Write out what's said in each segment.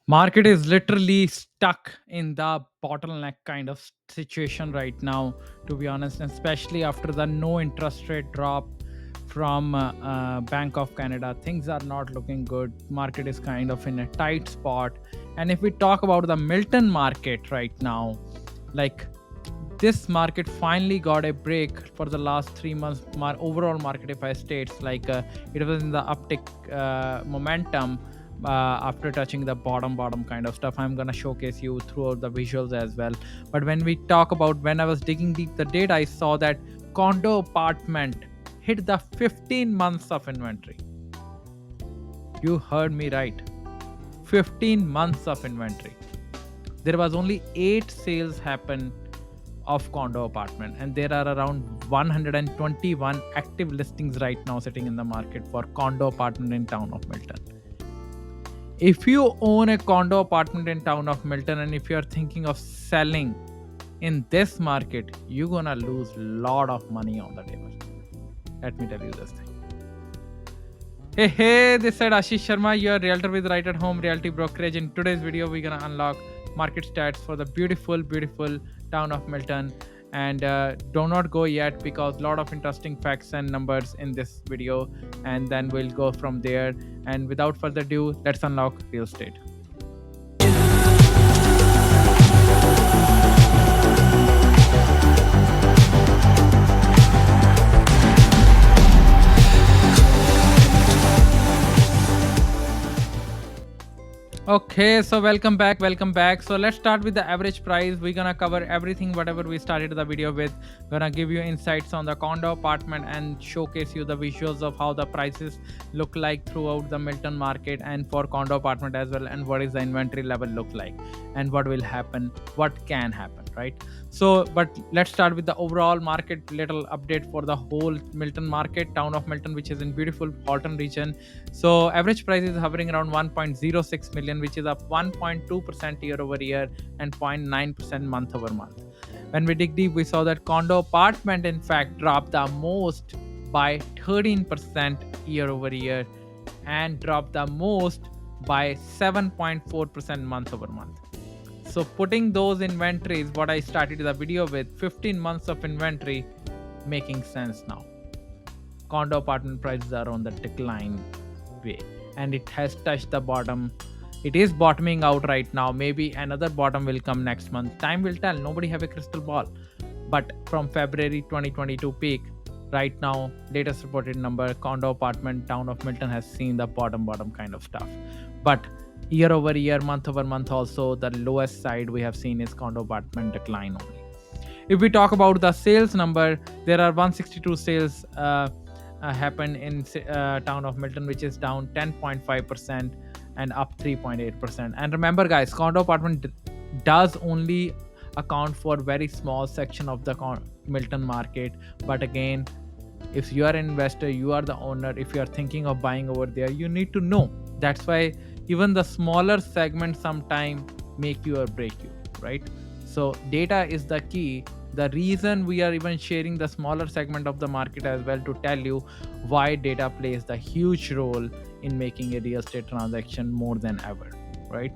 Market is literally stuck in the bottleneck kind of situation right now, to be honest, and especially after the no interest rate drop from Bank of Canada. Things are not looking good. Market is kind of in a tight spot. And if we talk about the Milton market right now, like this market finally got a break for the last 3 months. Overall market, if I states like it was in the uptick momentum after touching the bottom kind of stuff. I'm gonna showcase you throughout the visuals as well. But when we talk about, when I was digging deep the data, I saw that condo apartment hit the 15 months of inventory. You heard me right. 15 months of inventory. There was only 8 sales happen of condo apartment, and there are around 121 active listings right now sitting in the market for condo apartment in town of Milton. If you own a condo apartment in town of Milton, and if you're thinking of selling in this market, you're gonna lose a lot of money on the table. Let me tell you this thing. Hey, this side Ashish Sharma, your realtor with Right at Home Realty Brokerage. In today's video, we're gonna unlock market stats for the beautiful town of Milton. And do not go yet, because a lot of interesting facts and numbers in this video, and then we'll go from there. And without further ado, let's unlock real estate. Okay, so welcome back. So let's start with the average price. We're gonna cover everything, whatever we started the video with. Gonna give you insights on the condo apartment and showcase you the visuals of how the prices look like throughout the Milton market and for condo apartment as well, and what is the inventory level look like, and what will happen, what can happen, right? So, but let's start with the overall market little update for the whole Milton market, town of Milton, which is in beautiful Halton region. So average price is hovering around 1.06 million, which is up 1.2% year over year and 0.9% month over month. When we dig deep, we saw that condo apartment in fact dropped the most by 13% year over year and dropped the most by 7.4% month over month. So putting those inventories, what I started the video with, 15 months of inventory, making sense now. Condo apartment prices are on the decline way, and it has touched the bottom. It is bottoming out right now. Maybe another bottom will come next month. Time will tell. Nobody have a crystal ball. But from February 2022 peak, right now, latest reported number, condo apartment town of Milton has seen the bottom kind of stuff. But year over year, month over month, also the lowest side we have seen is condo apartment decline only. If we talk about the sales number, there are 162 sales happened in town of Milton, which is down 10.5% and up 3.8%. And remember, guys, condo apartment does only account for very small section of the Milton market. But again, if you are an investor, you are the owner, if you are thinking of buying over there, you need to know. That's why even the smaller segments sometime make you or break you, right? So data is the key. The reason we are even sharing the smaller segment of the market as well, to tell you why data plays the huge role in making a real estate transaction more than ever, right?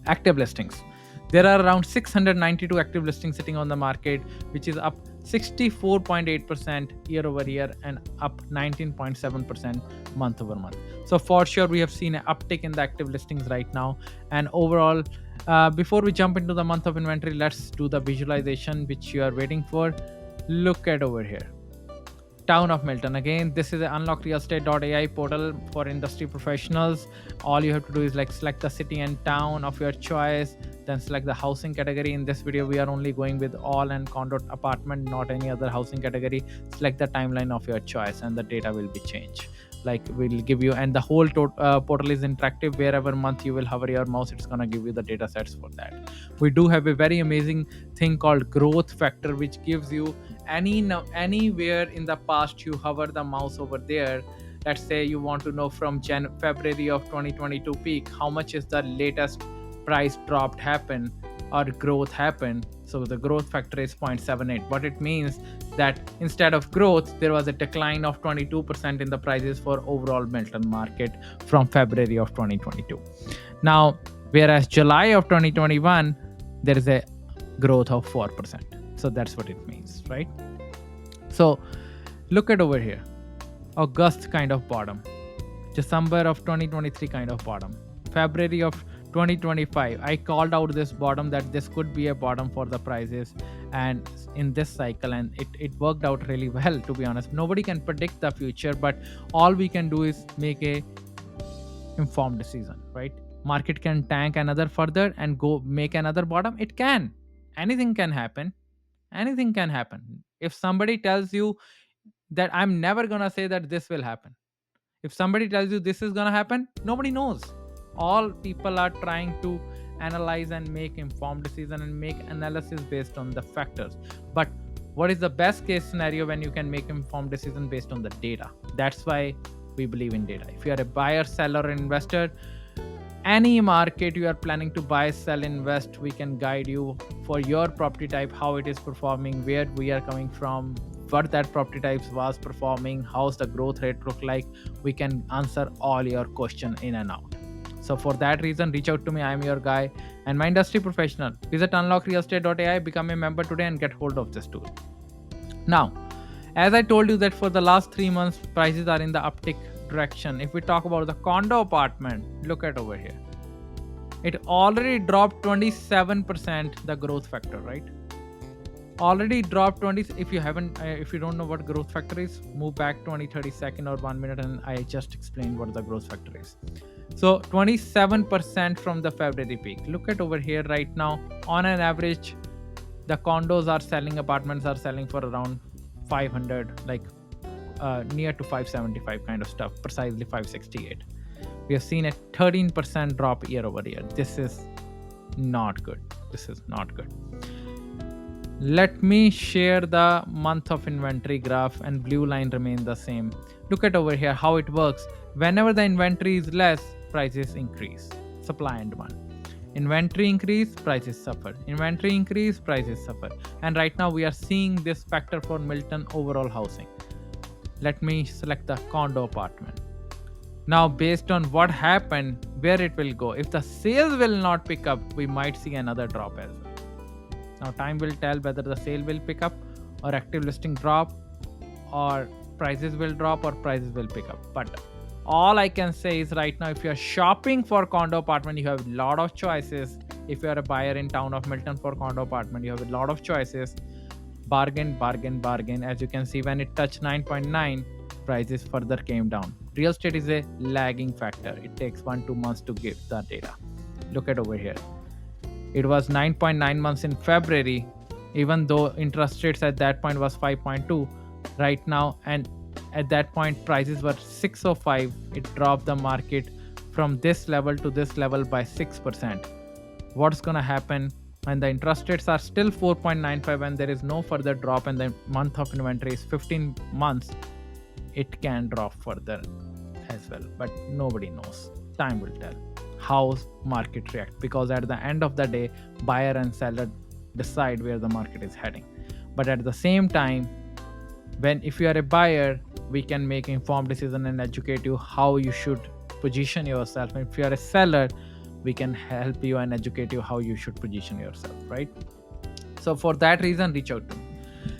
Active listings. There are around 692 active listings sitting on the market, which is up 64.8% year over year and up 19.7% month over month. So for sure, we have seen an uptick in the active listings right now. And overall, before we jump into the month of inventory, let's do the visualization which you are waiting for. Look at over here. Town of Milton. Again, this is an unlockrealestate.ai portal for industry professionals. All you have to do is like select the city and town of your choice, then select the housing category. In this video, we are only going with all and condo apartment, not any other housing category. Select the timeline of your choice and the data will be changed. Like we'll give you, and the whole portal is interactive. Wherever month you will hover your mouse, it's gonna give you the data sets for that. We do have a very amazing thing called growth factor, which gives you anywhere in the past you hover the mouse over there. Let's say you want to know from February of 2022 peak, how much is the latest price dropped happen or growth happen. So the growth factor is 0.78. What it means that instead of growth, there was a decline of 22% in the prices for overall Milton market from February of 2022. Now Whereas July of 2021, there is a growth of 4%. So that's what it means, right? So look at over here. August kind of bottom, December of 2023 kind of bottom, February of 2025. I called out this bottom that this could be a bottom for the prices and in this cycle, and it worked out really well, to be honest. Nobody can predict the future, but all we can do is make a informed decision, right? Market can tank another further and go make another bottom. It can. Anything can happen. Anything can happen. If somebody tells you that I'm never gonna say that this will happen, if somebody tells you this is going to happen, nobody knows. All people are trying to analyze and make informed decision and make analysis based on the factors. But what is the best case scenario when you can make informed decision based on the data? That's why we believe in data. If you are a buyer, seller, or investor, any market you are planning to buy, sell, invest, we can guide you for your property type, how it is performing, where we are coming from, what that property types was performing, how's the growth rate look like. We can answer all your question in and out. So for that reason, reach out to me. I'm your guy and my industry professional. Visit unlockrealestate.ai, become a member today and get hold of this tool. Now, as I told you that for the last 3 months, prices are in the uptick direction. If we talk about the condo apartment, look at over here. It already dropped 27%, the growth factor, right? Already dropped 20. If you haven't, if you don't know what growth factor is, move back 20-30 seconds or 1 minute and I just explained what the growth factor is. So 27% from the February peak. Look at over here right now. On an average, the condos are selling, apartments are selling for around 500, like near to 575 kind of stuff, precisely 568. We have seen a 13% drop year over year. This is not good. This is not good. Let me share the month of inventory graph, and blue line remains the same. Look at over here how it works. Whenever the inventory is less, prices increase. Supply and demand. Inventory increase, prices suffer. Inventory increase, prices suffer. And right now we are seeing this factor for Milton overall housing. Let me select the condo apartment. Now, based on what happened, where it will go. If the sales will not pick up, we might see another drop as well. Now, time will tell whether the sale will pick up or active listing drop, or prices will drop or prices will pick up. But all I can say is right now, if you are shopping for condo apartment, you have a lot of choices. If you are a buyer in town of Milton for condo apartment, you have a lot of choices. Bargain, bargain, bargain. As you can see, when it touched 9.9, prices further came down. Real estate is a lagging factor. It takes 1-2 months to give the data. Look at over here. It was 9.9 months in February, even though interest rates at that point was 5.2 right now. And at that point, prices were 605. It dropped the market from this level to this level by 6%. What's going to happen when the interest rates are still 4.95 and there is no further drop and the month of inventory is 15 months? It can drop further as well, but nobody knows. Time will tell how market react, because at the end of the day, buyer and seller decide where the market is heading. But at the same time, if you are a buyer, we can make informed decision and educate you how you should position yourself. And if you are a seller, we can help you and educate you how you should position yourself, right? So for that reason, reach out to me.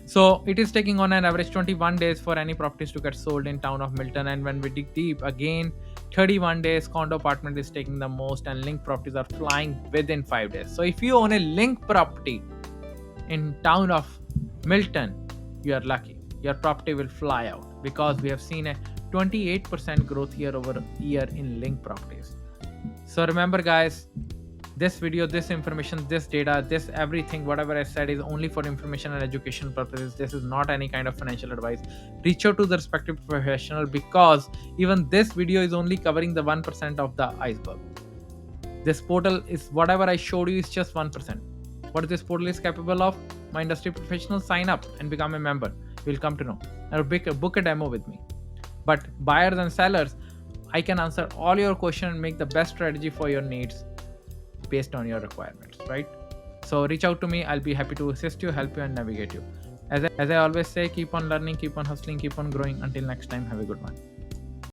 So it is taking on an average 21 days for any properties to get sold in town of Milton. And when we dig deep, again, 31 days, condo apartment is taking the most, and link properties are flying within 5 days. So if you own a link property in town of Milton, you are lucky. Your property will fly out, because we have seen a 28% growth year over year in link properties. So remember, guys, this video, this information, this data, this everything, whatever I said is only for information and education purposes. This is not any kind of financial advice. Reach out to the respective professional, because even this video is only covering the 1% of the iceberg. This portal is, whatever I showed you is just 1%. What this portal is capable of, my industry professionals, sign up and become a member. You'll come to know. Or book a demo with me. But buyers and sellers, I can answer all your questions and make the best strategy for your needs based on your requirements, right? So reach out to me. I'll be happy to assist you, help you, and navigate you. As I always say, keep on learning, keep on hustling, keep on growing. Until next time, have a good one.